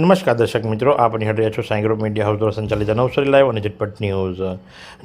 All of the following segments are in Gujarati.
નમસ્કાર દર્શક મિત્રો, આપ નિહાળી રહ્યા છો સાઈ ગ્રુપ મીડિયા હાઉસ દ્વારા સંચાલિત નવસારી લાઈવ અને ઝટપટ ન્યૂઝ।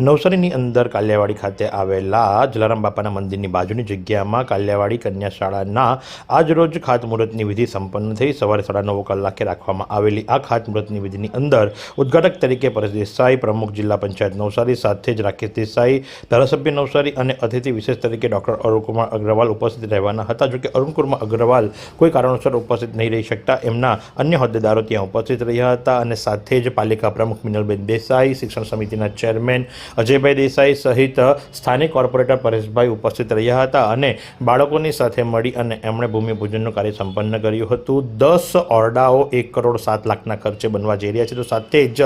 નવસારીની અંદર કાલિયાવાડી ખાતે આવેલા જલારામ બાપાના મંદિરની બાજુની જગ્યામાં કાલિયાવાડી કન્યા શાળાના આજરોજ ખાતમુહૂર્તની વિધિ સંપન્ન થઈ। સવારે 9:30 કલાકે રાખવામાં આવેલી આ ખાતમુહૂર્તની વિધિની અંદર ઉદ્ઘાટક તરીકે પરેશ દેસાઈ, પ્રમુખ જિલ્લા પંચાયત નવસારી, સાથે જ રાકેશ દેસાઈ, ધારાસભ્ય નવસારી અને અતિથિ વિશેષ તરીકે ડૉક્ટર અરુણકુમાર અગ્રવાલ ઉપસ્થિત રહેવાના હતા। જોકે અરુણકુમાર અગ્રવાલ કોઈ કારણોસર ઉપસ્થિત નહીં રહી શકતા એમના અન્ય હોદ્દેદારો ત્યાં ઉપસ્થિત રહ્યા હતા અને સાથે જ પાલિકા પ્રમુખ મિનલબેન દેસાઈ, શિક્ષણ સમિતિના ચેરમેન અજયભાઈ દેસાઈ સહિત સ્થાનિક કોર્પોરેટર પરેશભાઈ ઉપસ્થિત રહ્યા હતા અને બાળકોની સાથે મળી અને એમણે ભૂમિપૂજનનું કાર્ય સંપન્ન કર્યું હતું। 10 ઓરડાઓ 1,07,00,000ના ખર્ચે બનવા જઈ રહ્યા છે। તો સાથે જ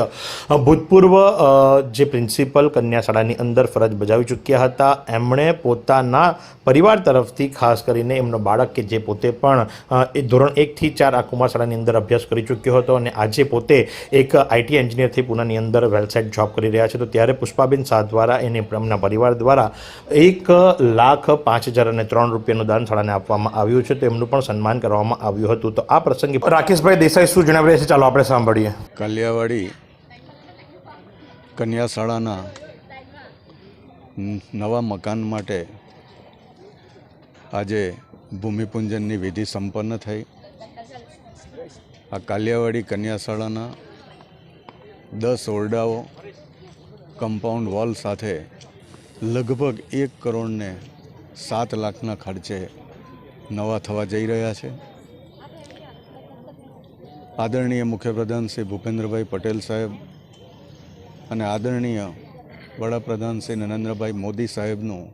ભૂતપૂર્વ જે પ્રિન્સિપલ કન્યા શાળાની અંદર ફરજ બજાવી ચૂક્યા હતા એમણે પોતાના પરિવાર તરફથી ખાસ કરીને એમનો બાળક કે જે પોતે પણ એ ધોરણ 1 થી 4 આ કુમાર શાળાની અંદર અભ્યાસ કરી ચૂક્યો હતો અને આજે પોતે એક આઈટી એન્જિનિયરથી પુનાની અંદર વેલસાઇટ જોબ કરી રહ્યા છે। તો ત્યારે પુષ્પાબેન શાહ દ્વારા એને એમના પરિવાર દ્વારા 1,05,003 રૂપિયાનું દાન શાળાને આપવામાં આવ્યું છે। તો એમનું પણ સન્માન કરવામાં આવ્યું હતું। તો આ પ્રસંગે રાકેશભાઈ દેસાઈ શું જણાવી રહ્યા છે, ચાલો આપણે સાંભળીએ। કાલિયાવાડી કન્યા શાળાના નવા મકાન માટે આજે ભૂમિપૂજનની વિધિ સંપન્ન થઈ। આ કાલિયાવાડી કન્યા શાળાના 10 ઓરડાઓ કમ્પાઉન્ડ વોલ સાથે લગભગ 1,07,00,000ના ખર્ચે નવા થવા જઈ રહ્યા છે। આદરણીય મુખ્યપ્રધાન શ્રી ભૂપેન્દ્રભાઈ પટેલ સાહેબ અને આદરણીય વડાપ્રધાન શ્રી નરેન્દ્રભાઈ મોદી સાહેબનું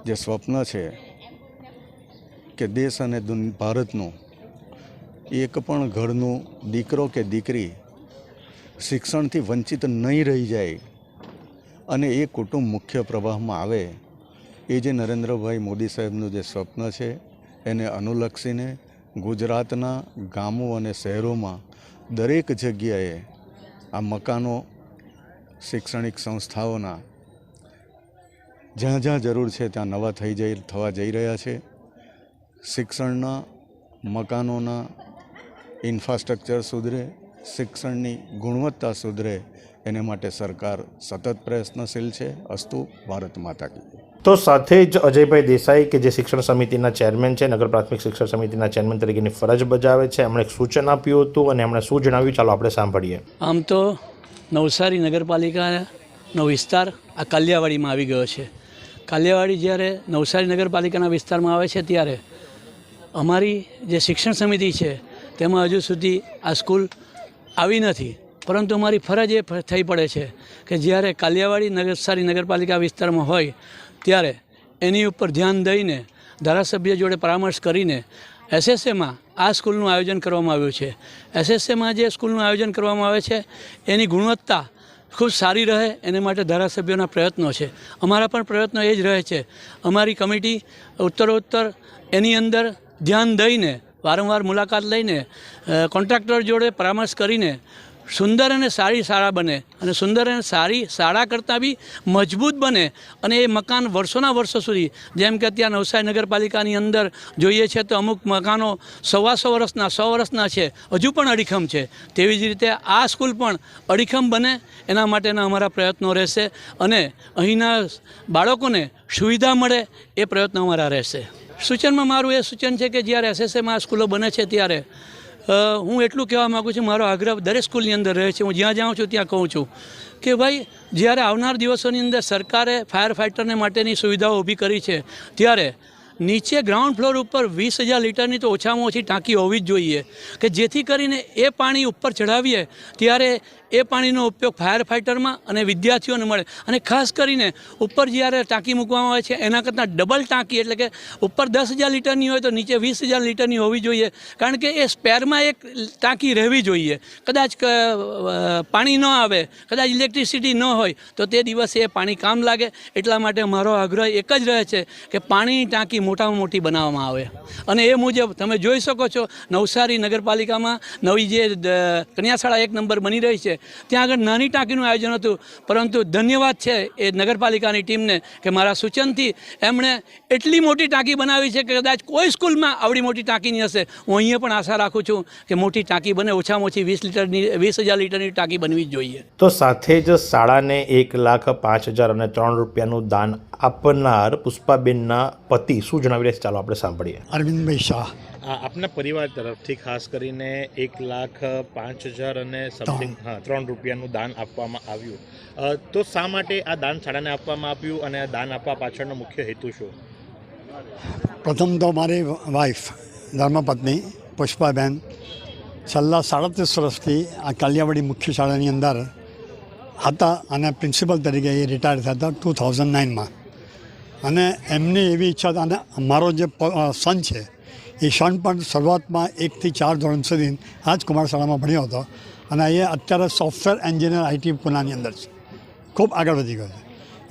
જે સ્વપ્ન છે કે દેશ અને ભારતનું એક પણ ઘરનું દીકરો કે દીકરી શિક્ષણથી વંચિત નહીં રહી જાય અને એ કુટુંબ મુખ્ય પ્રવાહમાં આવે, એ જે નરેન્દ્રભાઈ મોદી સાહેબનું જે સ્વપ્ન છે એને અનુલક્ષીને ગુજરાતના ગામો અને શહેરોમાં દરેક જગ્યાએ આ મકાનો શૈક્ષણિક સંસ્થાઓના જ્યાં જ્યાં જરૂર છે ત્યાં નવા થવા જઈ રહ્યા છે। શિક્ષણના મકાનોના ઇન્ફ્રાસ્ટ્રક્ચર સુધરે, શિક્ષણની ગુણવત્તા સુધરે એને માટે સરકાર સતત પ્રયત્નશીલ છે। અસ્તુ ભારત માતા કી। તો સાથે જ અજયભાઈ દેસાઈ કે જે શિક્ષણ સમિતિના ચેરમેન છે, નગર પ્રાથમિક શિક્ષણ સમિતિના ચેરમેન તરીકેની ફરજ બજાવે છે, એમણે એક સૂચન આપ્યું હતું અને એમણે શું જણાવ્યું, ચાલો આપણે સાંભળીએ। આમ તો નવસારી નગરપાલિકાનો વિસ્તાર આ કાલિયાવાડીમાં આવી ગયો છે। કાલિયાવાડી જ્યારે નવસારી નગરપાલિકાના વિસ્તારમાં આવે છે ત્યારે અમારી જે શિક્ષણ સમિતિ છે તેમાં હજુ સુધી આ સ્કૂલ આવી નથી, પરંતુ અમારી ફરજ એ થઈ પડે છે કે જ્યારે કાલિયાવાડી નવસારી નગરપાલિકા વિસ્તારમાં હોય ત્યારે એની ઉપર ધ્યાન દઈને ધારાસભ્ય જોડે પરામર્શ કરીને એસએસએમાં આ સ્કૂલનું આયોજન કરવામાં આવ્યું છે। એસએસએમાં જે સ્કૂલનું આયોજન કરવામાં આવે છે એની ગુણવત્તા ખૂબ સારી રહે એને માટે ધારાસભ્યોના પ્રયત્નો છે, અમારા પણ પ્રયત્નો એ જ રહે છે। અમારી કમિટી ઉત્તરોત્તર એની અંદર ધ્યાન દઈને વારંવાર મુલાકાત લઈને કોન્ટ્રાક્ટર જોડે પરામર્શ કરીને સુંદર અને સારી શાળા બને અને સુંદર અને સારી શાળા કરતાં બી મજબૂત બને અને એ મકાન વર્ષોના વર્ષો સુધી, જેમ કે અત્યારે નવસારી નગરપાલિકાની અંદર જોઈએ છે તો અમુક મકાનો 100 વર્ષના 100 વર્ષના છે, હજુ પણ અડીખમ છે, તેવી જ રીતે આ સ્કૂલ પણ અડીખમ બને એના માટેના અમારા પ્રયત્નો રહેશે અને અહીંના બાળકોને સુવિધા મળે એ પ્રયત્નો અમારા રહેશે। સૂચનમાં મારું એ સૂચન છે કે જ્યારે એસએસએમાં આ સ્કૂલો બને છે ત્યારે હું એટલું કહેવા માગું છું, મારો આગ્રહ દરેક સ્કૂલની અંદર રહે છે, હું જ્યાં જાઉં છું ત્યાં કહું છું કે ભાઈ જ્યારે આવનાર દિવસોની અંદર સરકારે ફાયર ફાઇટરને માટેની સુવિધાઓ ઊભી કરી છે ત્યારે નીચે ગ્રાઉન્ડ ફ્લોર ઉપર 20,000 લીટરની તો ઓછામાં ઓછી ટાંકી હોવી જ જોઈએ કે જેથી કરીને એ પાણી ઉપર ચઢાવીએ ત્યારે એ પાણીનો ઉપયોગ ફાયર ફાઇટરમાં અને વિદ્યાર્થીઓને મળે અને ખાસ કરીને ઉપર જ્યારે ટાંકી મૂકવામાં આવે છે એના કરતાં ડબલ ટાંકી, એટલે કે ઉપર 10,000 લીટરની હોય તો નીચે 20,000 લીટરની હોવી જોઈએ, કારણ કે એ સ્પેરમાં એક ટાંકી રહેવી જોઈએ। કદાચ પાણી ન આવે, કદાચ ઇલેક્ટ્રિસિટી ન હોય તો તે દિવસે એ પાણી કામ લાગે, એટલા માટે મારો આગ્રહ એક જ રહે છે કે પાણીની ટાંકી મોટામાં મોટી બનાવવામાં આવે અને એ મુજબ તમે જોઈ શકો છો નવસારી નગરપાલિકામાં નવી જે કન્યા શાળા 1 નંબર બની રહી છે ત્યાં આગળ નાની ટાંકીનું આયોજન હતું, પરંતુ ધન્યવાદ છે એ નગરપાલિકાની ટીમને કે મારા સૂચનથી એમણે એટલી મોટી ટાંકી બનાવી છે કે કદાચ કોઈ સ્કૂલમાં આવડી મોટી ટાંકી નહીં હશે. હું અહીંયા પણ આશા રાખું છું કે મોટી ટાંકી બને, ઓછામાં ઓછી 20,000 લીટરની ટાંકી બનવી જ જોઈએ. તો સાથે જ શાળાને 1,05,000 અને 3 રૂપિયાનું દાન આપનાર પુષ્પાબેનના પતિ શું જણાવી રહ્યા છે, ચાલો આપણે સાંભળીએ. અરવિંદભાઈ શાહ. આપના પરિવાર તરફથી ખાસ કરીને 1,05,000 અને સમથિંગ 3 રૂપિયાનું દાન આપવામાં આવ્યું. તો શા માટે આ દાન શાળાને આપવામાં આવ્યું અને આ દાન આપવા પાછળનો મુખ્ય હેતુ શું? પ્રથમ તો મારી વાઈફ ધર્મપત્ની પુષ્પાબેન છેલ્લા 37 વર્ષથી આ કાલિયાવાડી મુખ્ય શાળાની અંદર હતા અને પ્રિન્સિપલ તરીકે એ રિટાયર થયા હતા 2009માં. અને એમની એવી ઈચ્છા હતી, અને મારો જે સન છે એ સન પણ શરૂઆતમાં 1 થી 4 ધોરણ સુધી આ જ કુમાર શાળામાં ભણ્યો હતો અને એ અત્યારે સોફ્ટવેર એન્જિનિયર આઈટી પુનાની અંદર છે, ખૂબ આગળ વધી ગયો છે.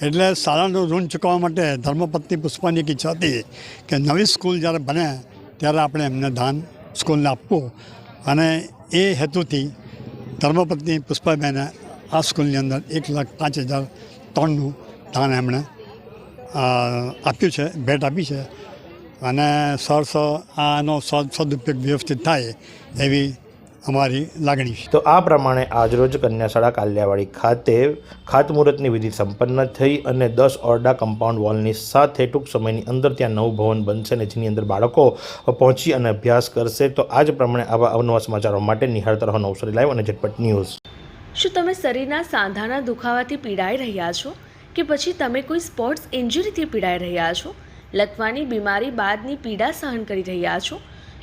એટલે શાળાનું ઋણ ચૂકવવા માટે ધર્મપત્ની પુષ્પાની એક ઈચ્છા હતી કે નવી સ્કૂલ જ્યારે બને ત્યારે આપણે એમને દાન સ્કૂલને આપવું, અને એ હેતુથી ધર્મપત્ની પુષ્પાબેને આ સ્કૂલની અંદર 1,05,003નું દાન એમણે આપ્યું છે, ભેટ આપી છે. અને આનો સદુપયોગ વ્યવસ્થિત થાય એવી અમારી લાગણી છે. તો આ પ્રમાણે આજરોજ કન્યાશાળા કાલિયાવાડી ખાતે ખાતમુહૂર્તની વિધિ સંપન્ન થઈ અને 10 ઓરડા કમ્પાઉન્ડ વોલની સાથે ટૂંક સમયની અંદર ત્યાં નવું ભવન બનશે અને જેની અંદર બાળકો પહોંચી અને અભ્યાસ કરશે. તો આ જ પ્રમાણે આવા અવનવા સમાચારો માટે નિહાળતા રહો નવસારી લાઈવ અને ઝટપટ ન્યૂઝ. શું તમે શરીરના સાંધાના દુખાવાથી પીડાઈ રહ્યા છો કે પછી તમે કોઈ સ્પોર્ટ્સ ઇન્જરીથી પીડાઈ રહ્યા છો? લકવાની બીમારી બાદની પીડા સહન કરી રહ્યા છો?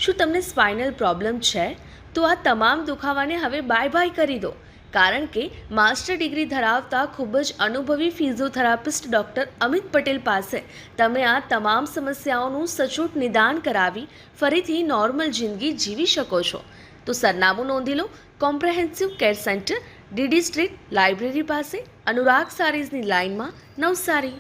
શું તમને સ્પાઇનલ પ્રોબ્લેમ છે? તો આ તમામ દુખાવાને હવે બાય બાય કરી દો, કારણ કે માસ્ટર ડિગ્રી ધરાવતા ખૂબ જ અનુભવી ફિઝિયોથેરાપિસ્ટ ડૉક્ટર અમિત પટેલ પાસે તમે આ તમામ સમસ્યાઓનું સચોટ નિદાન કરાવી ફરીથી નોર્મલ જિંદગી જીવી શકો છો. તો સરનામું નોંધી લો. Comprehensive care centre, DD street, library પાસે, અનુરાગ સારીઝની લાઇનમાં, નવસારી.